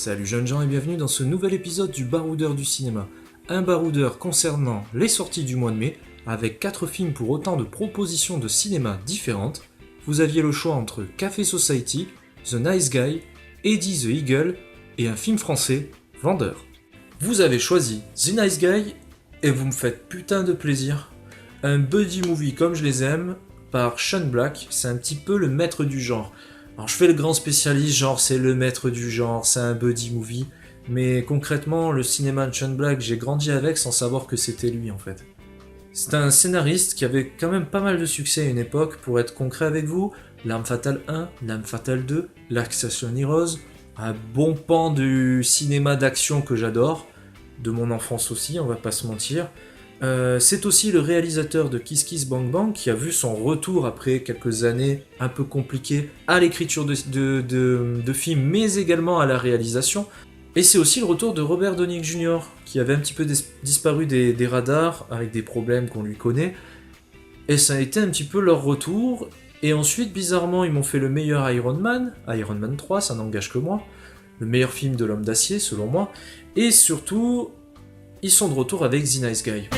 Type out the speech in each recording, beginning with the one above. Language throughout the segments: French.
Salut jeunes gens et bienvenue dans ce nouvel épisode du Baroudeur du cinéma. Un baroudeur concernant les sorties du mois de mai, avec 4 films pour autant de propositions de cinéma différentes. Vous aviez le choix entre Café Society, The Nice Guy, Eddie the Eagle et un film français, Vendeur. Vous avez choisi The Nice Guy et vous me faites putain de plaisir. Un buddy movie comme je les aime, par Shane Black, c'est un petit peu le maître du genre. Alors je fais le grand spécialiste, genre c'est le maître du genre, c'est un buddy movie, mais concrètement le cinéma de Shane Black, j'ai grandi avec sans savoir que c'était lui en fait. C'est un scénariste qui avait quand même pas mal de succès à une époque, pour être concret avec vous, L'Arme Fatale 1, L'Arme Fatale 2, L'Action Heroes, un bon pan du cinéma d'action que j'adore, de mon enfance aussi, on va pas se mentir. C'est aussi le réalisateur de Kiss Kiss Bang Bang qui a vu son retour après quelques années un peu compliquées à l'écriture de films, mais également à la réalisation. Et c'est aussi le retour de Robert Downey Jr. qui avait un petit peu disparu des radars avec des problèmes qu'on lui connaît. Et ça a été un petit peu leur retour. Et ensuite, bizarrement, ils m'ont fait le meilleur Iron Man 3, ça n'engage que moi. Le meilleur film de l'homme d'acier, selon moi. Et surtout, ils sont de retour avec The Nice Guy.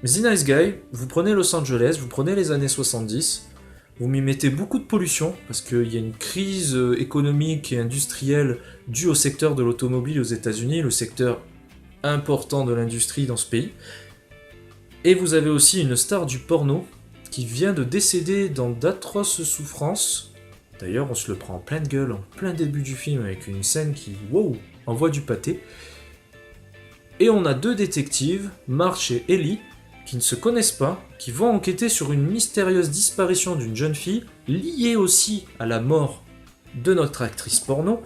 The Nice Guy, vous prenez Los Angeles, vous prenez les années 70, vous m'y mettez beaucoup de pollution, parce qu'il y a une crise économique et industrielle due au secteur de l'automobile aux États-Unis, le secteur important de l'industrie dans ce pays. Et vous avez aussi une star du porno qui vient de décéder dans d'atroces souffrances. D'ailleurs, on se le prend en pleine gueule, en plein début du film, avec une scène qui, wow, envoie du pâté. Et on a deux détectives, March et Ellie, qui ne se connaissent pas, qui vont enquêter sur une mystérieuse disparition d'une jeune fille, liée aussi à la mort de notre actrice porno,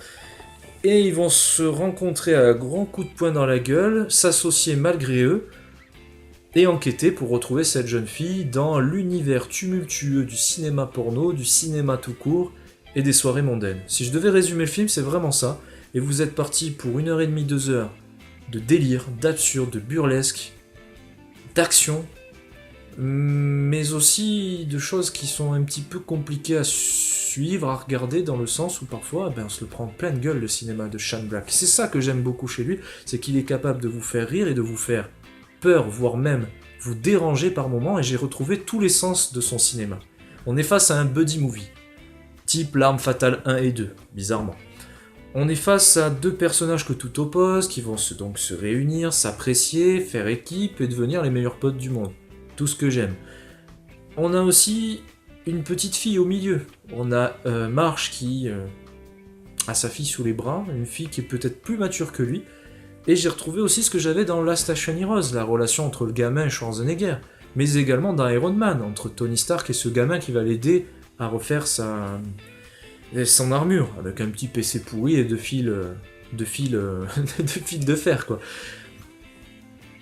et ils vont se rencontrer à grands coups de poing dans la gueule, s'associer malgré eux, et enquêter pour retrouver cette jeune fille dans l'univers tumultueux du cinéma porno, du cinéma tout court, et des soirées mondaines. Si je devais résumer le film, c'est vraiment ça, et vous êtes partis pour 1h30, 2 heures de délire, d'absurde, de burlesque, d'action, mais aussi de choses qui sont un petit peu compliquées à suivre, à regarder, dans le sens où parfois on se le prend en pleine gueule le cinéma de Shane Black. C'est ça que j'aime beaucoup chez lui, c'est qu'il est capable de vous faire rire et de vous faire peur, voire même vous déranger par moments, et j'ai retrouvé tous les sens de son cinéma. On est face à un buddy movie, type L'Arme Fatale 1 et 2, bizarrement. On est face à deux personnages que tout oppose, qui vont donc se réunir, s'apprécier, faire équipe et devenir les meilleurs potes du monde. Tout ce que j'aime. On a aussi une petite fille au milieu. On a March qui a sa fille sous les bras, une fille qui est peut-être plus mature que lui. Et j'ai retrouvé aussi ce que j'avais dans L'Action Heroes, la relation entre le gamin et Schwarzenegger, mais également dans Iron Man, entre Tony Stark et ce gamin qui va l'aider à refaire son armure, avec un petit PC pourri et de fil de fer, quoi.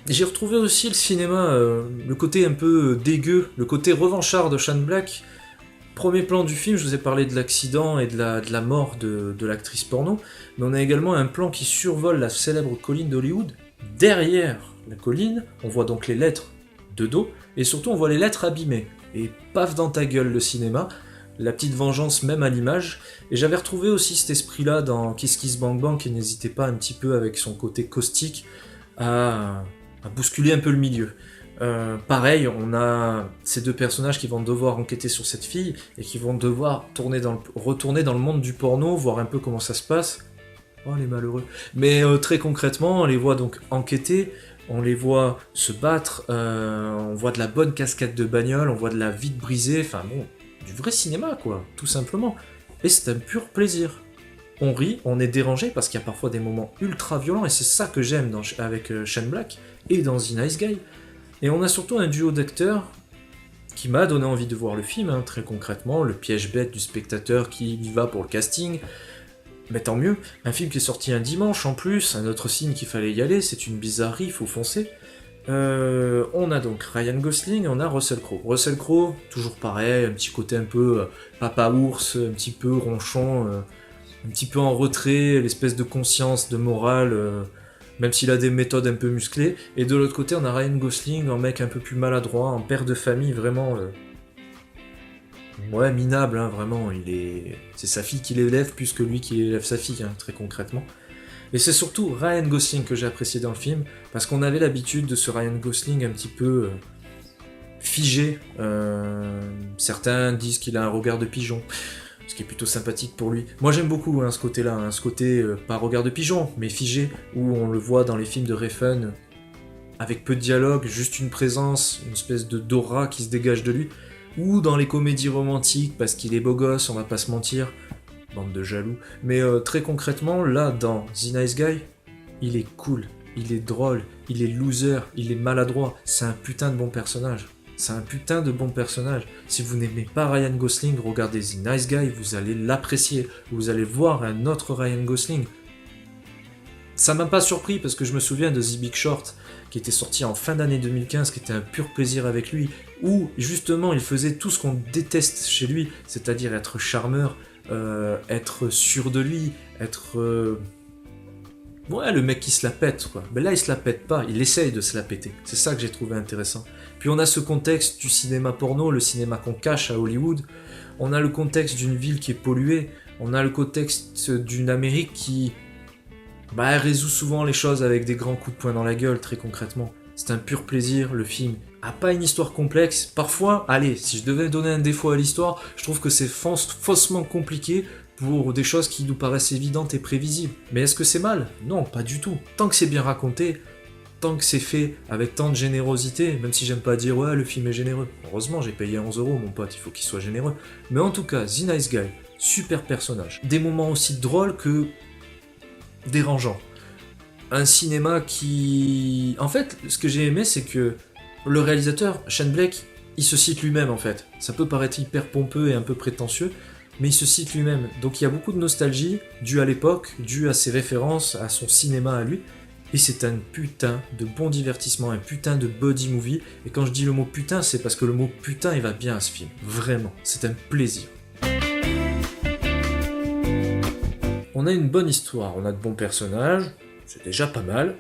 J'ai retrouvé aussi le cinéma, le côté un peu dégueu, le côté revanchard de Shane Black. Premier plan du film, je vous ai parlé de l'accident et de la mort de l'actrice porno, mais on a également un plan qui survole la célèbre colline d'Hollywood. Derrière la colline, on voit donc les lettres de dos, et surtout on voit les lettres abîmées. Et paf dans ta gueule le cinéma, la petite vengeance même à l'image. Et j'avais retrouvé aussi cet esprit-là dans Kiss Kiss Bang Bang, qui n'hésitait pas un petit peu avec son côté caustique à bousculer un peu le milieu. Pareil, on a ces deux personnages qui vont devoir enquêter sur cette fille et qui vont devoir retourner dans le monde du porno, voir un peu comment ça se passe. Oh les malheureux. Mais très concrètement, on les voit donc enquêter, on les voit se battre, on voit de la bonne cascade de bagnole, on voit de la vitre brisée, enfin bon, du vrai cinéma quoi, tout simplement. Et c'est un pur plaisir. On rit, on est dérangé parce qu'il y a parfois des moments ultra violents et c'est ça que j'aime avec Shane Black et dans The Nice Guy. Et on a surtout un duo d'acteurs qui m'a donné envie de voir le film, très concrètement, le piège bête du spectateur qui y va pour le casting. Mais tant mieux, un film qui est sorti un dimanche en plus, un autre signe qu'il fallait y aller, c'est une bizarrerie, il faut foncer. On a donc Ryan Gosling, on a Russell Crowe. Russell Crowe, toujours pareil, un petit côté un peu papa ours, un petit peu ronchon, un petit peu en retrait, l'espèce de conscience, de morale, même s'il a des méthodes un peu musclées. Et de l'autre côté, on a Ryan Gosling, un mec un peu plus maladroit, un père de famille, vraiment Ouais, minable, hein, vraiment. C'est sa fille qui l'élève plus que lui qui élève sa fille, hein, très concrètement. Et c'est surtout Ryan Gosling que j'ai apprécié dans le film, parce qu'on avait l'habitude de ce Ryan Gosling un petit peu figé. Certains disent qu'il a un regard de pigeon, ce qui est plutôt sympathique pour lui. Moi j'aime beaucoup ce côté-là, ce côté pas regard de pigeon, mais figé, où on le voit dans les films de Refn, avec peu de dialogue, juste une présence, une espèce de d'aura qui se dégage de lui, ou dans les comédies romantiques, parce qu'il est beau gosse, on va pas se mentir, bande de jaloux. Mais très concrètement, là, dans The Nice Guy, il est cool, il est drôle, il est loser, il est maladroit, c'est un putain de bon personnage. C'est un putain de bon personnage. Si vous n'aimez pas Ryan Gosling, regardez The Nice Guy, vous allez l'apprécier. Vous allez voir un autre Ryan Gosling. Ça m'a pas surpris parce que je me souviens de The Big Short, qui était sorti en fin d'année 2015, qui était un pur plaisir avec lui, où justement il faisait tout ce qu'on déteste chez lui, c'est-à-dire être charmeur, être sûr de lui, être... Ouais, le mec qui se la pète, quoi. Mais là, il se la pète pas, il essaye de se la péter. C'est ça que j'ai trouvé intéressant. Puis on a ce contexte du cinéma porno, le cinéma qu'on cache à Hollywood. On a le contexte d'une ville qui est polluée. On a le contexte d'une Amérique qui elle résout souvent les choses avec des grands coups de poing dans la gueule, très concrètement. C'est un pur plaisir, le film a pas une histoire complexe. Parfois, allez, si je devais donner un défaut à l'histoire, je trouve que c'est faussement compliqué pour des choses qui nous paraissent évidentes et prévisibles. Mais est-ce que c'est mal? Non, pas du tout. Tant que c'est bien raconté, tant que c'est fait avec tant de générosité, même si j'aime pas dire ouais le film est généreux. Heureusement j'ai payé 11 € mon pote, il faut qu'il soit généreux. Mais en tout cas, The Nice Guy, super personnage. Des moments aussi drôles que dérangeants. Un cinéma qui... En fait, ce que j'ai aimé, c'est que le réalisateur, Shane Black, il se cite lui-même en fait. Ça peut paraître hyper pompeux et un peu prétentieux, mais il se cite lui-même. Donc il y a beaucoup de nostalgie, due à l'époque, due à ses références, à son cinéma à lui, et c'est un putain de bon divertissement, un putain de body movie, et quand je dis le mot putain, c'est parce que le mot putain, il va bien à ce film. Vraiment, c'est un plaisir. On a une bonne histoire, on a de bons personnages, c'est déjà pas mal,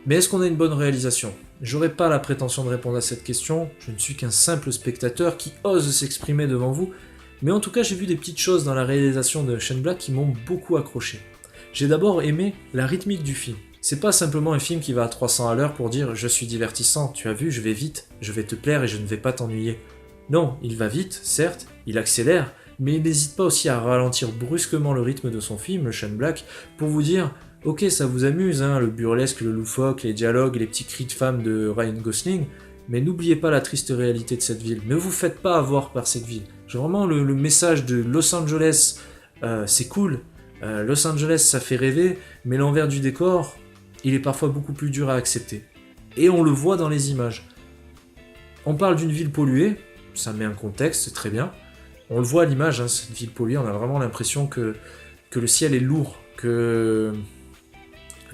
mais est-ce qu'on a une bonne réalisation? J'aurais pas la prétention de répondre à cette question, je ne suis qu'un simple spectateur qui ose s'exprimer devant vous, mais en tout cas j'ai vu des petites choses dans la réalisation de Shane Black qui m'ont beaucoup accroché. J'ai d'abord aimé la rythmique du film. C'est pas simplement un film qui va à 300 à l'heure pour dire je suis divertissant, tu as vu, je vais vite, je vais te plaire et je ne vais pas t'ennuyer. Non, il va vite, certes, il accélère, mais il n'hésite pas aussi à ralentir brusquement le rythme de son film, le Shane Black, pour vous dire ok, ça vous amuse, le burlesque, le loufoque, les dialogues, les petits cris de femme de Ryan Gosling, mais n'oubliez pas la triste réalité de cette ville. Ne vous faites pas avoir par cette ville. Vraiment, le message de Los Angeles, c'est cool. Los Angeles, ça fait rêver, mais l'envers du décor, il est parfois beaucoup plus dur à accepter. Et on le voit dans les images. On parle d'une ville polluée, ça met un contexte, c'est très bien. On le voit à l'image, cette ville polluée, on a vraiment l'impression que le ciel est lourd, que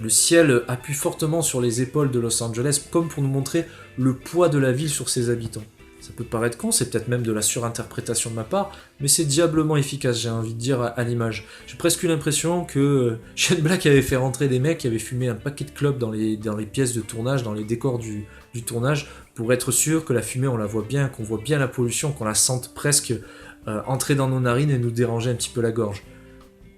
le ciel appuie fortement sur les épaules de Los Angeles, comme pour nous montrer le poids de la ville sur ses habitants. Ça peut paraître con, c'est peut-être même de la surinterprétation de ma part, mais c'est diablement efficace, j'ai envie de dire, à l'image. J'ai presque eu l'impression que Shane Black avait fait rentrer des mecs qui avaient fumé un paquet de clopes dans les pièces de tournage, dans les décors du tournage, pour être sûr que la fumée, on la voit bien, qu'on voit bien la pollution, qu'on la sente presque entrer dans nos narines et nous déranger un petit peu la gorge.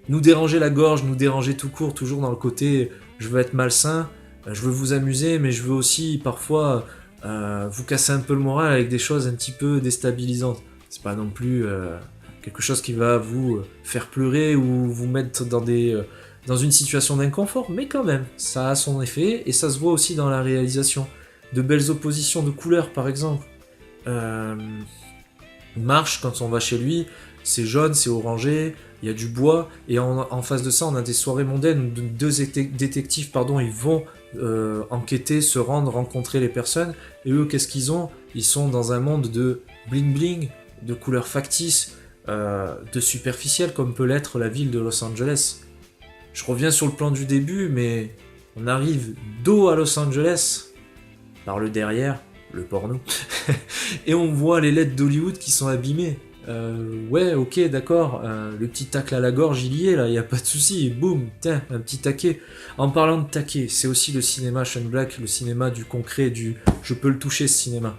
Nous déranger la gorge, nous déranger tout court, toujours dans le côté je veux être malsain, je veux vous amuser, mais je veux aussi parfois vous casser un peu le moral avec des choses un petit peu déstabilisantes. C'est pas non plus quelque chose qui va vous faire pleurer ou vous mettre dans une situation d'inconfort, mais quand même, ça a son effet et ça se voit aussi dans la réalisation. De belles oppositions de couleurs par exemple. Marche, quand on va chez lui, c'est jaune, c'est orangé, il y a du bois, et en face de ça, on a des soirées mondaines où deux détectives, ils vont enquêter, se rendre, rencontrer les personnes, et eux, qu'est-ce qu'ils ont? Ils sont dans un monde de bling-bling, de couleurs factices, de superficiel, comme peut l'être la ville de Los Angeles. Je reviens sur le plan du début, mais on arrive dos à Los Angeles, par le derrière, le porno, et on voit les lettres d'Hollywood qui sont abîmées. Ouais, ok, d'accord, le petit tacle à la gorge, il y est, là, il n'y a pas de souci, boum, tiens, un petit taquet. En parlant de taquet, c'est aussi le cinéma Shane Black, le cinéma du concret, du je peux le toucher, ce cinéma.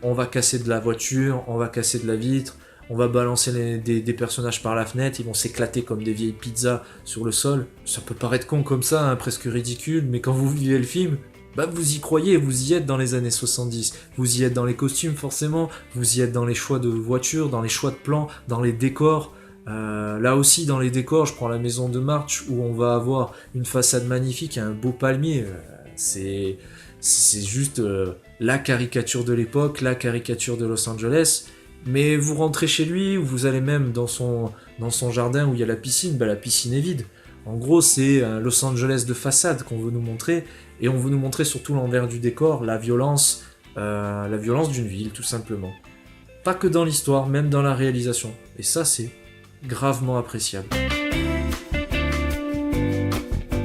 on va casser de la voiture, on va casser de la vitre, on va balancer des personnages par la fenêtre, ils vont s'éclater comme des vieilles pizzas sur le sol. Ça peut paraître con comme ça, hein, presque ridicule, mais quand vous vivez le film, bah vous y croyez, vous y êtes dans les années 70. Vous y êtes dans les costumes forcément, vous y êtes dans les choix de voitures, dans les choix de plans, dans les décors. Là aussi dans les décors, je prends la maison de March où on va avoir une façade magnifique, un beau palmier. C'est juste la caricature de l'époque, la caricature de Los Angeles. Mais vous rentrez chez lui, ou vous allez même dans son jardin où il y a la piscine, bah la piscine est vide. En gros, c'est un Los Angeles de façade qu'on veut nous montrer, et on veut nous montrer surtout l'envers du décor, la violence d'une ville, tout simplement. Pas que dans l'histoire, même dans la réalisation. Et ça, c'est gravement appréciable.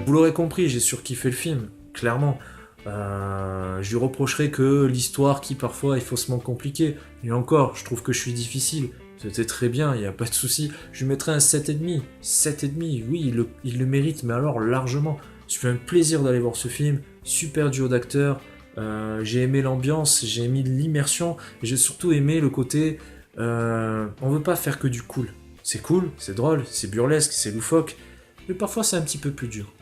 Vous l'aurez compris, j'ai surkiffé le film, clairement. Je lui reprocherai que l'histoire qui parfois est faussement compliquée. Et encore, je trouve que je suis difficile. C'était très bien, il n'y a pas de souci. Je lui mettrai un 7,5. 7,5, oui, il le mérite, mais alors largement. C'est un plaisir d'aller voir ce film. Super duo d'acteurs. J'ai aimé l'ambiance, j'ai aimé l'immersion. Et j'ai surtout aimé le côté... on veut pas faire que du cool. C'est cool, c'est drôle, c'est burlesque, c'est loufoque. Mais parfois c'est un petit peu plus dur.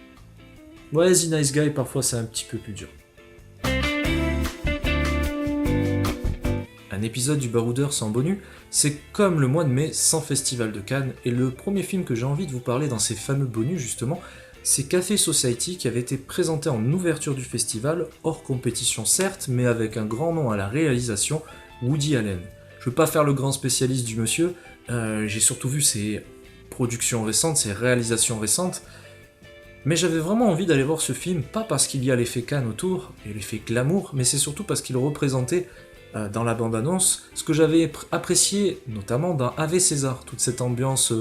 Ouais, The Nice Guy, parfois c'est un petit peu plus dur. Un épisode du Baroudeur sans bonus, c'est comme le mois de mai sans Festival de Cannes, et le premier film que j'ai envie de vous parler dans ces fameux bonus justement, c'est Café Society qui avait été présenté en ouverture du festival, hors compétition certes, mais avec un grand nom à la réalisation, Woody Allen. Je veux pas faire le grand spécialiste du monsieur, j'ai surtout vu ses productions récentes, ses réalisations récentes, mais j'avais vraiment envie d'aller voir ce film, pas parce qu'il y a l'effet Cannes autour, et l'effet glamour, mais c'est surtout parce qu'il représentait, dans la bande-annonce, ce que j'avais apprécié, notamment dans Ave César, toute cette ambiance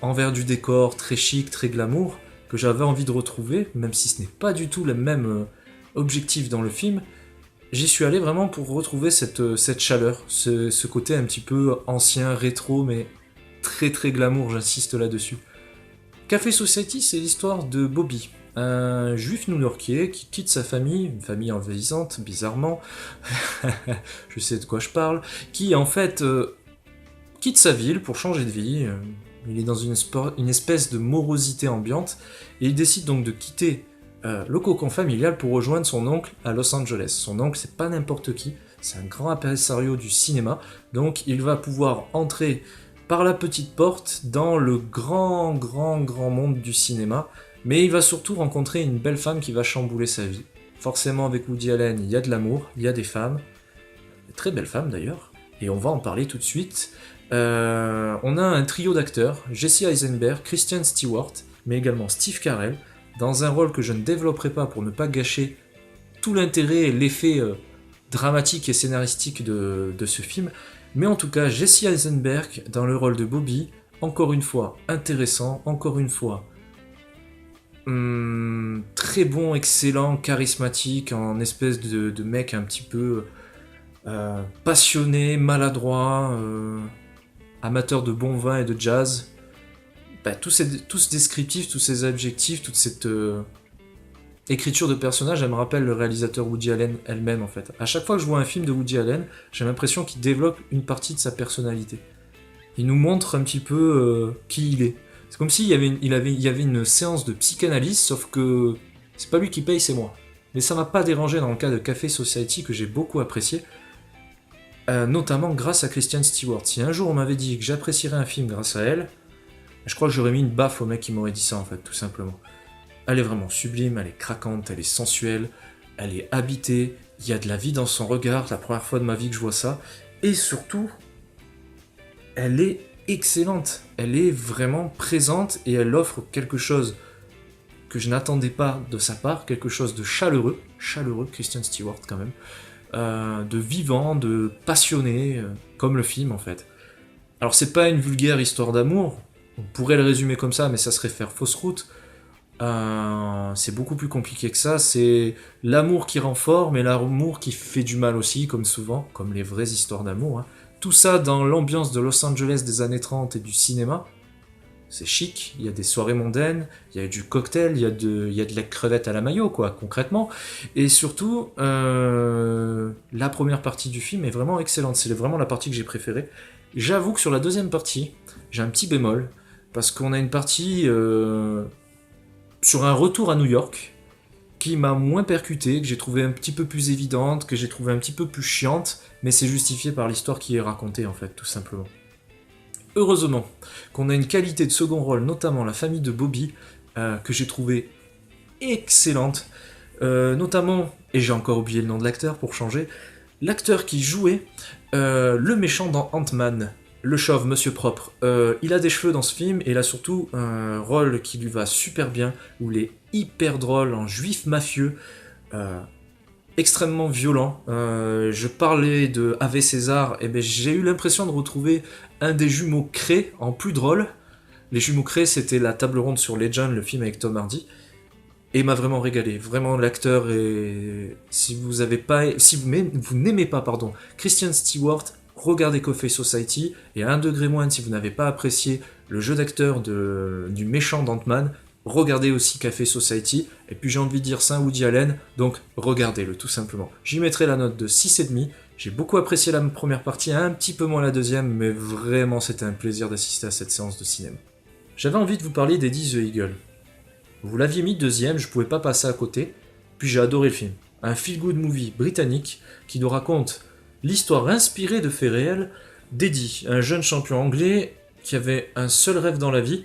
envers du décor, très chic, très glamour, que j'avais envie de retrouver, même si ce n'est pas du tout le même objectif dans le film. J'y suis allé vraiment pour retrouver cette chaleur, ce côté un petit peu ancien, rétro, mais très très glamour, j'insiste là-dessus. Café Society, c'est l'histoire de Bobby, un juif new-yorkais qui quitte sa famille, une famille envahissante, bizarrement, je sais de quoi je parle, qui en fait quitte sa ville pour changer de vie, il est dans une espèce de morosité ambiante, et il décide donc de quitter le cocon familial pour rejoindre son oncle à Los Angeles. Son oncle, c'est pas n'importe qui, c'est un grand impresario du cinéma, donc il va pouvoir entrer par la petite porte dans le grand monde du cinéma, mais il va surtout rencontrer une belle femme qui va chambouler sa vie. Forcément, avec Woody Allen, il y a de l'amour, il y a des femmes, de très belles femmes d'ailleurs, et on va en parler tout de suite. On a un trio d'acteurs, Jesse Eisenberg, Kristen Stewart, mais également Steve Carell, dans un rôle que je ne développerai pas pour ne pas gâcher tout l'intérêt et l'effet dramatique et scénaristique de ce film. Mais en tout cas, Jesse Eisenberg dans le rôle de Bobby, encore une fois intéressant, encore une fois très bon, excellent, charismatique, en espèce de mec un petit peu passionné, maladroit, amateur de bon vin et de jazz. Tout ce descriptif, tous ces adjectifs, toute cette écriture de personnage, elle me rappelle le réalisateur Woody Allen elle-même en fait. À chaque fois que je vois un film de Woody Allen, j'ai l'impression qu'il développe une partie de sa personnalité. Il nous montre un petit peu qui il est. C'est comme s'il y avait une séance de psychanalyse, sauf que c'est pas lui qui paye, c'est moi. Mais ça m'a pas dérangé dans le cas de Café Society que j'ai beaucoup apprécié, notamment grâce à Kristen Stewart. Si un jour on m'avait dit que j'apprécierais un film grâce à elle, je crois que j'aurais mis une baffe au mec qui m'aurait dit ça en fait, tout simplement. Elle est vraiment sublime, elle est craquante, elle est sensuelle, elle est habitée, il y a de la vie dans son regard, la première fois de ma vie que je vois ça, et surtout, elle est excellente, elle est vraiment présente et elle offre quelque chose que je n'attendais pas de sa part, quelque chose de chaleureux, Kristen Stewart quand même, de vivant, de passionné, comme le film en fait. Alors c'est pas une vulgaire histoire d'amour, on pourrait le résumer comme ça, mais ça serait faire fausse route. C'est beaucoup plus compliqué que ça, c'est l'amour qui rend fort, mais l'amour qui fait du mal aussi, comme souvent, comme les vraies histoires d'amour. Hein. Tout ça dans l'ambiance de Los Angeles des années 30 et du cinéma. c'est chic, il y a des soirées mondaines, il y a du cocktail, il y a de la crevette à la mayo, quoi, concrètement. Et surtout, la première partie du film est vraiment excellente, c'est vraiment la partie que j'ai préférée. J'avoue que sur la deuxième partie, j'ai un petit bémol, parce qu'on a une partie sur un retour à New York, qui m'a moins percuté, que j'ai trouvé un petit peu plus évidente, que j'ai trouvé un petit peu plus chiante, mais c'est justifié par l'histoire qui est racontée, en fait, tout simplement. Heureusement qu'on a une qualité de second rôle, notamment la famille de Bobby, que j'ai trouvé excellente. Notamment, et j'ai encore oublié le nom de l'acteur pour changer, l'acteur qui jouait le méchant dans Ant-Man, le chauve, Monsieur Propre. Il a des cheveux dans ce film et il a surtout un rôle qui lui va super bien, où il est hyper drôle en juif mafieux, extrêmement violent. Je parlais de Ave César, et ben j'ai eu l'impression de retrouver un des jumeaux Cray en plus drôle. Les jumeaux Cray, c'était la table ronde sur Legend, le film avec Tom Hardy. Et m'a vraiment régalé. Vraiment, l'acteur est... Si vous avez pas... Si vous n'aimez pas, pardon, Christian Stewart, regardez Coffee Society. Et à 1 degré moins, si vous n'avez pas apprécié le jeu d'acteur du méchant d'Ant-Man, regardez aussi Café Society. Et puis j'ai envie de dire Saint Woody Allen, donc regardez-le, tout simplement. J'y mettrai la note de 6,5. J'ai beaucoup apprécié la première partie, un petit peu moins la deuxième, mais vraiment, c'était un plaisir d'assister à cette séance de cinéma. J'avais envie de vous parler d'Eddie the Eagle. Vous l'aviez mis deuxième, je pouvais pas passer à côté, puis j'ai adoré le film. Un feel-good movie britannique qui nous raconte l'histoire inspirée de faits réels d'Eddie, un jeune champion anglais qui avait un seul rêve dans la vie,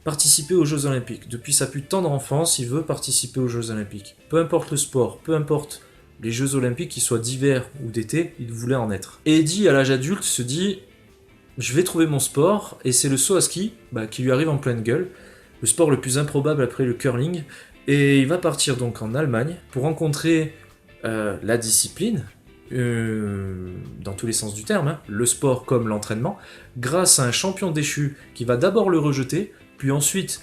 participer aux Jeux Olympiques. Depuis sa plus tendre enfance, il veut participer aux Jeux Olympiques. Peu importe le sport, peu importe les Jeux Olympiques, qu'ils soient d'hiver ou d'été, il voulait en être. Et Eddie, à l'âge adulte, se dit « Je vais trouver mon sport », et c'est le saut à ski qui lui arrive en pleine gueule, le sport le plus improbable après le curling, et il va partir donc en Allemagne pour rencontrer la discipline, dans tous les sens du terme, le sport comme l'entraînement, grâce à un champion déchu qui va d'abord le rejeter, puis ensuite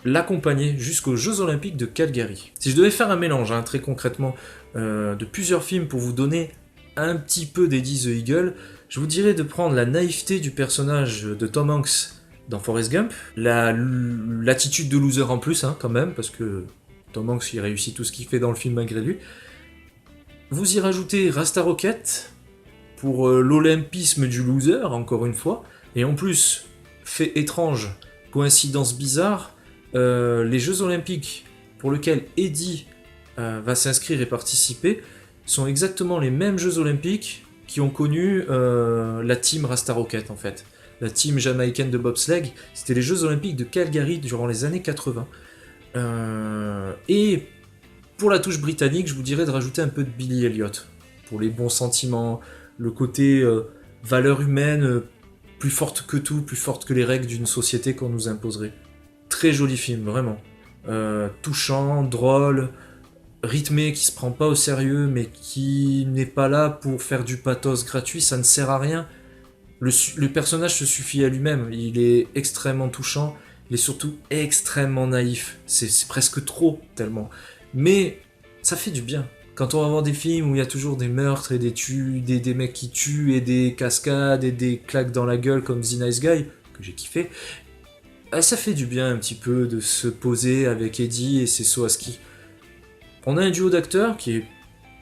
l'accompagner jusqu'aux Jeux Olympiques de Calgary. Si je devais faire un mélange, très concrètement, de plusieurs films pour vous donner un petit peu d'Eddie the Eagle, je vous dirais de prendre la naïveté du personnage de Tom Hanks dans Forrest Gump, l'attitude de loser en plus, quand même, parce que Tom Hanks il réussit tout ce qu'il fait dans le film malgré lui. Vous y rajoutez Rasta Rocket pour l'olympisme du loser, encore une fois, et en plus, fait étrange, coïncidence bizarre, les Jeux Olympiques pour lesquels Eddie va s'inscrire et participer sont exactement les mêmes Jeux Olympiques qui ont connu la team Rasta Rocket en fait. La team jamaïcaine de bobsleigh, c'était les Jeux Olympiques de Calgary durant les années 80. Et pour la touche britannique, je vous dirais de rajouter un peu de Billy Elliot, pour les bons sentiments, le côté valeur humaine plus forte que tout, plus forte que les règles d'une société qu'on nous imposerait. Très joli film, vraiment. Touchant, drôle, rythmé, qui se prend pas au sérieux, mais qui n'est pas là pour faire du pathos gratuit, ça ne sert à rien. Le personnage se suffit à lui-même, il est extrêmement touchant, il est surtout extrêmement naïf, c'est presque trop, tellement. Mais ça fait du bien. Quand on va voir des films où il y a toujours des meurtres et des mecs qui tuent et des cascades et des claques dans la gueule comme The Nice Guy, que j'ai kiffé, ça fait du bien un petit peu de se poser avec Eddie et ses sauts à ski. On a un duo d'acteurs qui est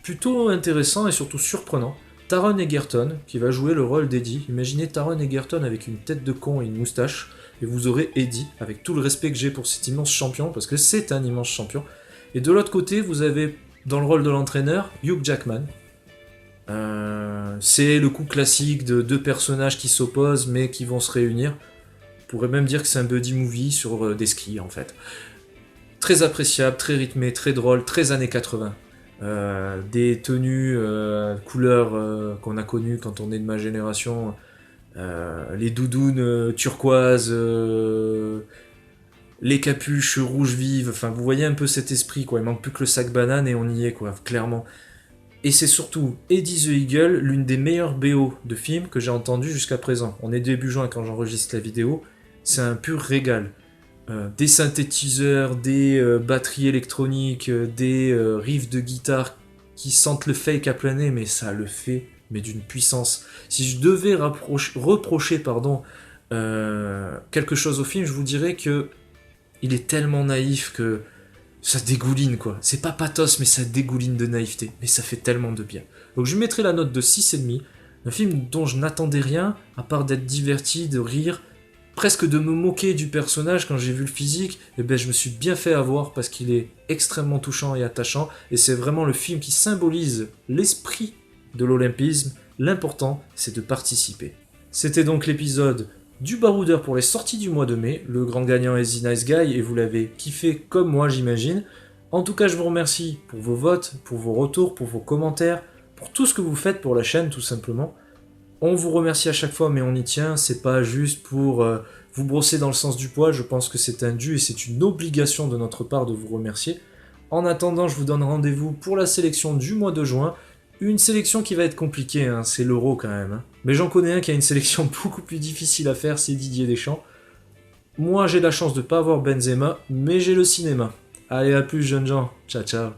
plutôt intéressant et surtout surprenant. Taron Egerton, qui va jouer le rôle d'Eddie. Imaginez Taron Egerton avec une tête de con et une moustache, et vous aurez Eddie, avec tout le respect que j'ai pour cet immense champion, parce que c'est un immense champion. Et de l'autre côté, vous avez, dans le rôle de l'entraîneur, Hugh Jackman. C'est le coup classique de deux personnages qui s'opposent, mais qui vont se réunir. On pourrait même dire que c'est un buddy movie sur des skis, en fait. Très appréciable, très rythmé, très drôle, très années 80. Des tenues couleurs qu'on a connues quand on est de ma génération, les doudounes turquoises, les capuches rouges vives, enfin vous voyez un peu cet esprit quoi, il manque plus que le sac banane et on y est quoi, clairement. Et c'est surtout Eddie the Eagle, l'une des meilleures BO de films que j'ai entendues jusqu'à présent. On est début juin quand j'enregistre la vidéo, c'est un pur régal. Des synthétiseurs, des batteries électroniques, des riffs de guitare qui sentent le fake à plein nez, mais ça le fait, mais d'une puissance. Si je devais reprocher quelque chose au film, je vous dirais que il est tellement naïf que ça dégouline quoi. C'est pas pathos, mais ça dégouline de naïveté. Mais ça fait tellement de bien. Donc je lui mettrai la note de 6,5. Un film dont je n'attendais rien, à part d'être diverti, de rire, presque de me moquer du personnage quand j'ai vu le physique. Et ben je me suis bien fait avoir parce qu'il est extrêmement touchant et attachant. Et c'est vraiment le film qui symbolise l'esprit de l'olympisme. L'important, c'est de participer. C'était donc l'épisode du baroudeur pour les sorties du mois de mai. Le grand gagnant est The Nice Guy et vous l'avez kiffé comme moi, j'imagine. En tout cas, je vous remercie pour vos votes, pour vos retours, pour vos commentaires, pour tout ce que vous faites pour la chaîne, tout simplement. On vous remercie à chaque fois, mais on y tient. C'est pas juste pour vous brosser dans le sens du poil. Je pense que c'est un dû et c'est une obligation de notre part de vous remercier. En attendant, je vous donne rendez-vous pour la sélection du mois de juin. Une sélection qui va être compliquée, hein, c'est l'Euro quand même. Hein. Mais j'en connais un qui a une sélection beaucoup plus difficile à faire, c'est Didier Deschamps. Moi, j'ai la chance de ne pas avoir Benzema, mais j'ai le cinéma. Allez, à plus, jeunes gens. Ciao, ciao.